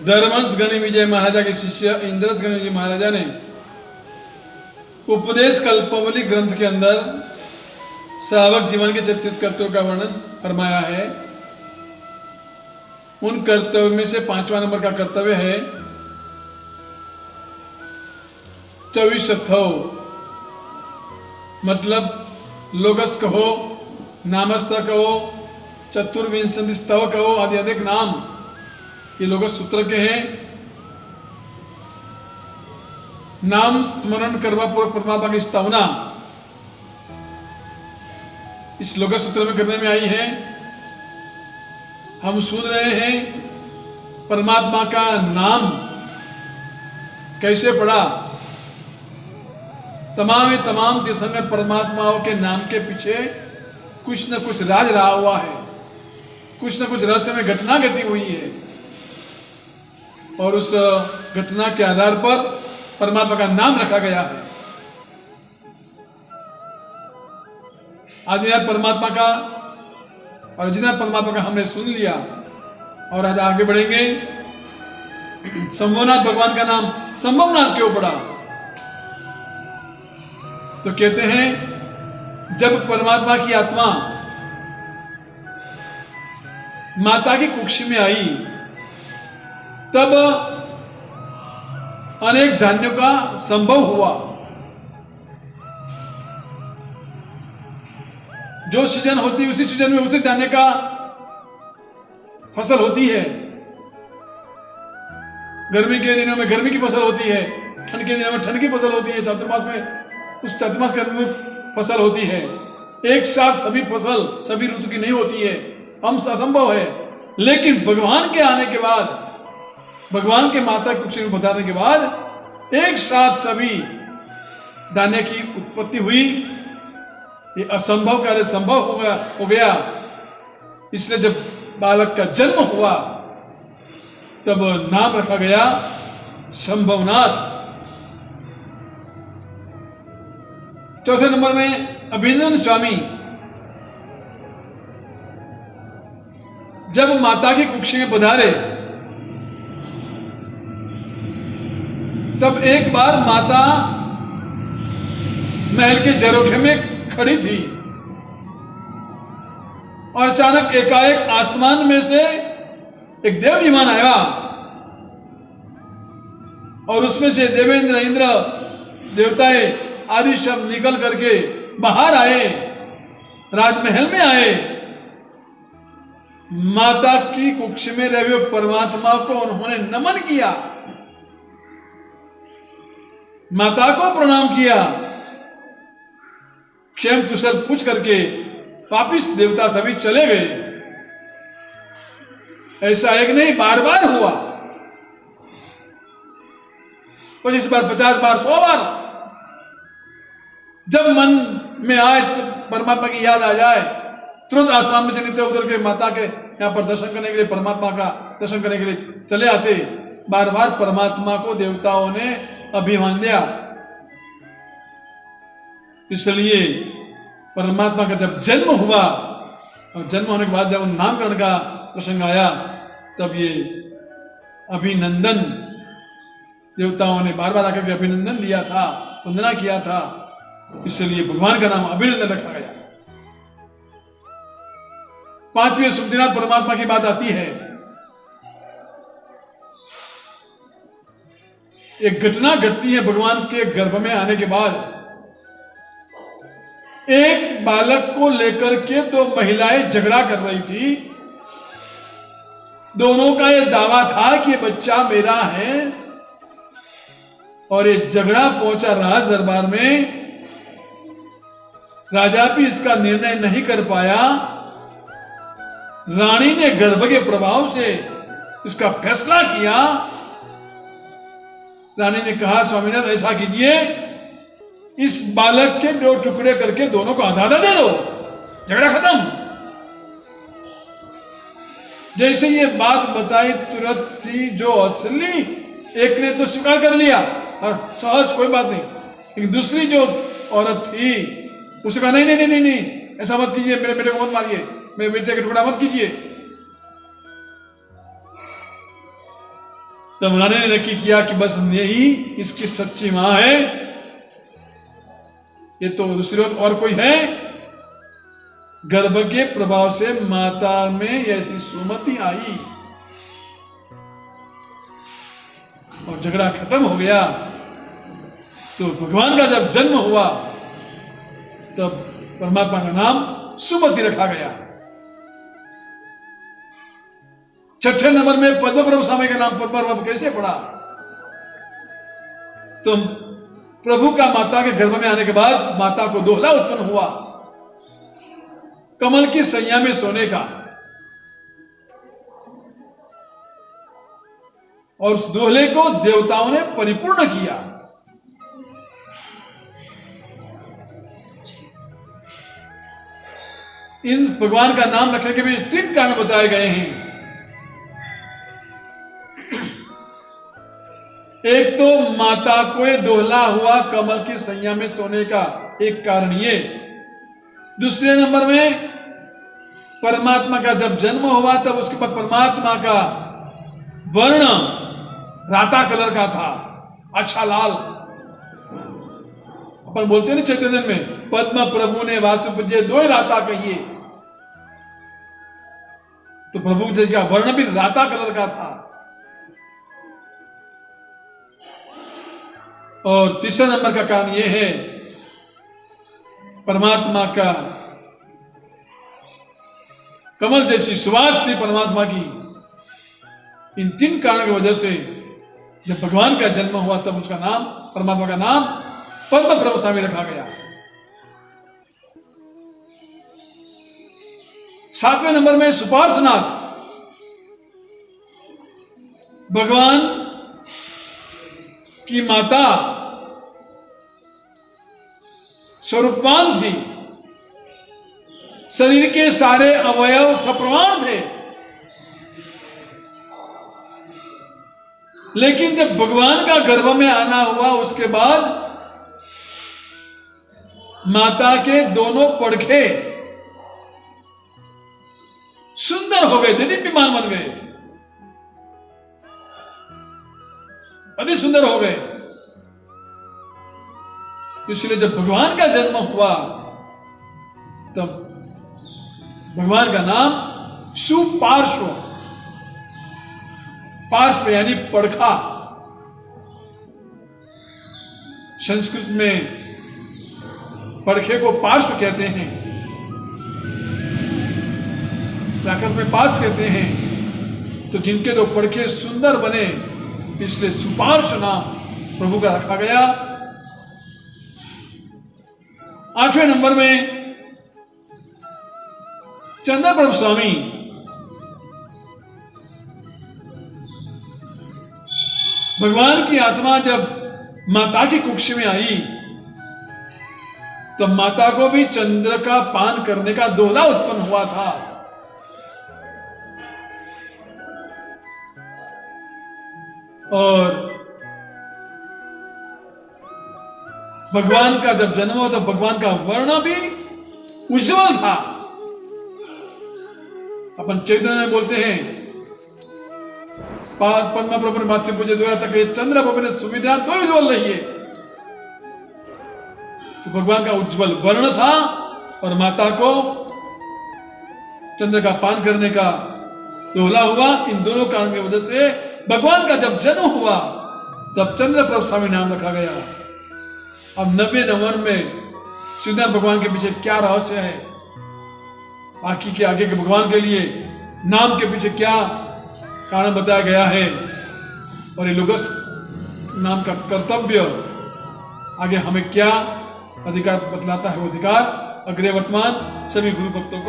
धर्मस्थ गण विजय महाराजा के शिष्य इंद्रस्थ गण विजय महाराजा ने उपदेश कल्पवली ग्रंथ के अंदर श्रावक जीवन के 36 कर्तव्यों का वर्णन फरमाया है। उन कर्तव्य में से 5वां नंबर का कर्तव्य है चविशथो, मतलब लोगस कहो, नामस्थ कहो, चतुर्विंशति स्तव कहो आदि अनेक नाम ये लोगस सूत्र के हैं। नाम स्मरण करवा पूर्व परमात्मा की स्तवना इस लोगस सूत्र में करने में आई है। हम सुन रहे हैं परमात्मा का नाम कैसे पढ़ा। तमाम तीर्थंकर परमात्माओं के नाम के पीछे कुछ न कुछ राज रहा हुआ है, कुछ न कुछ रहस्य में घटना घटी हुई है और उस घटना के आधार पर परमात्मा का नाम रखा गया है। आज यह परमात्मा का और जितना परमात्मा का हमने सुन लिया और आज आगे बढ़ेंगे। संभवनाथ भगवान का नाम संभवनाथ क्यों पड़ा? तो कहते हैं जब परमात्मा की आत्मा माता की कुक्षी में आई तब अनेक धान्यों का संभव हुआ। जो सीजन होती है उसी सीजन में उसी धान्य का फसल होती है। गर्मी के दिनों में गर्मी की फसल होती है, ठंड के दिनों में ठंड की फसल होती है, चातुर्मास में उस चातुर्मास के अनुरूप फसल होती है। एक साथ सभी फसल सभी ऋतु की नहीं होती है, हम असंभव है। लेकिन भगवान के आने के बाद, भगवान के माता कुक्षी में बताने के बाद एक साथ सभी दाने की उत्पत्ति हुई। ये असंभव कार्य संभव हो गया। इसलिए जब बालक का जन्म हुआ तब नाम रखा गया संभवनाथ। चौथे नंबर में अभिनंदन स्वामी जब माता की कुक्षी में पधारे तब एक बार माता महल के झरोखे में खड़ी थी और अचानक एकाएक आसमान में से एक देव विमान आया और उसमें से देवेंद्र, इंद्र, देवताएं आदि सब निकल करके बाहर आए, राजमहल में आए। माता की कुक्ष में रहे हुए परमात्मा को उन्होंने नमन किया, माता को प्रणाम किया, क्षेम कुशल पूछ करके वापिस देवता सभी चले गए। ऐसा एक नहीं बार बार हुआ, 25 बार, 50 बार, 100 बार। जब मन में आए तो परमात्मा की याद आ जाए तुरंत आसमान में से नीचे उतर के माता के यहाँ पर दर्शन करने के लिए, परमात्मा का दर्शन करने के लिए चले आते। बार बार परमात्मा को देवताओं ने अभिमान दिया। इसलिए परमात्मा का जब जन्म हुआ और जन्म होने के बाद जब नामकरण का प्रसंग आया तब ये अभिनंदन देवताओं ने बार बार आकर के अभिनंदन दिया था, वंदना किया था। इसलिए भगवान का नाम अभिनंदन रखा गया। 5वें शुभ दिनांक परमात्मा की बात आती है। एक घटना घटती है भगवान के गर्भ में आने के बाद। एक बालक को लेकर के 2 महिलाएं झगड़ा कर रही थी। दोनों का यह दावा था कि बच्चा मेरा है और ये झगड़ा पहुंचा राज दरबार में। राजा भी इसका निर्णय नहीं कर पाया। रानी ने गर्भ के प्रभाव से इसका फैसला किया। रानी ने कहा स्वामीनाथ ऐसा कीजिए, इस बालक के 2 टुकड़े करके दोनों को आधा आधा दे दो, झगड़ा खत्म। जैसे ये बात बताई तुरंत थी जो असली एक ने तो स्वीकार कर लिया और सहज कोई बात नहीं, लेकिन दूसरी जो औरत थी उसने कहा नहीं नहीं नहीं नहीं, ऐसा मत कीजिए, मेरे बेटे को मत मारिए, मेरे बेटे का टुकड़ा मत कीजिए। तब रानी ने नक्की किया कि बस यही इसकी सच्ची मां है, ये तो दूसरी और कोई है। गर्भ के प्रभाव से माता में ऐसी सुमति आई और झगड़ा खत्म हो गया। तो भगवान का जब जन्म हुआ तब परमात्मा का नाम सुमति रखा गया। छठे नंबर में पद्मप्रभु स्वामी का नाम पद्मप्रभु कैसे पड़ा? तो प्रभु का माता के गर्भ में आने के बाद माता को दोहला उत्पन्न हुआ, कमल की सैया में सोने का, और उस दोहले को देवताओं ने परिपूर्ण किया। इन भगवान का नाम रखने के भी 3 कारण बताए गए हैं। एक तो माता को दोहला हुआ कमल की सैया में सोने का एक कारण ये। दूसरे नंबर में परमात्मा का जब जन्म हुआ तब उसके बाद परमात्मा का वर्ण राता कलर का था, अच्छा लाल। अपन बोलते हैं ना चैतन्य में, पद्म प्रभु ने वासुपूज्य 2 राता कहिए, तो प्रभु जी का वर्ण भी राता कलर का था। और तीसरे नंबर का कारण यह है परमात्मा का कमल जैसी सुवास थी परमात्मा की। इन 3 कारणों की वजह से जब भगवान का जन्म हुआ तब उसका नाम, परमात्मा का नाम पद्म प्रभु स्वामी रखा गया। 7वें नंबर में सुपार्श्वनाथ, भगवान की माता स्वरूपवान थी, शरीर के सारे अवयव सप्रमाण थे, लेकिन जब भगवान का गर्भ में आना हुआ उसके बाद माता के दोनों पड़खे सुंदर हो गए, दीप्यमान बन गए, अति सुंदर हो गए। इसलिए जब भगवान का जन्म हुआ तब भगवान का नाम सुपार्श्व, पार्श्व यानी पड़खा, संस्कृत में पड़खे को पार्श्व कहते हैं, प्राकृत में पास कहते हैं। तो जिनके 2 पड़खे सुंदर बने इसलिए सुपार्श्व नाम प्रभु का रखा गया। 8वें नंबर में चंद्रप्रभु स्वामी, भगवान की आत्मा जब माता की कुक्ष में आई तब माता को भी चंद्र का पान करने का दोहला उत्पन्न हुआ था। और भगवान का जब जन्म हुआ तो भगवान का वर्ण भी उज्जवल था। अपन चैतन्य में बोलते हैं पद्म प्रभु ने मास्य पूजे 2 तक चंद्र प्रभु ने सुविधा तो उज्जवल रही है। तो भगवान का उज्जवल वर्ण था और माता को चंद्र का पान करने का दोहला हुआ। इन दोनों कारणों की वजह से भगवान का जब जन्म हुआ तब चंद्र प्रभु स्वामी नाम रखा गया। अब 90 नंबर में सीधर भगवान के पीछे क्या रहस्य है, बाकी के आगे के भगवान के लिए नाम के पीछे क्या कारण बताया गया है और ये लोगस नाम का कर्तव्य आगे हमें क्या अधिकार बतलाता है, वो अधिकार अग्रे वर्तमान सभी गुरु भक्तों को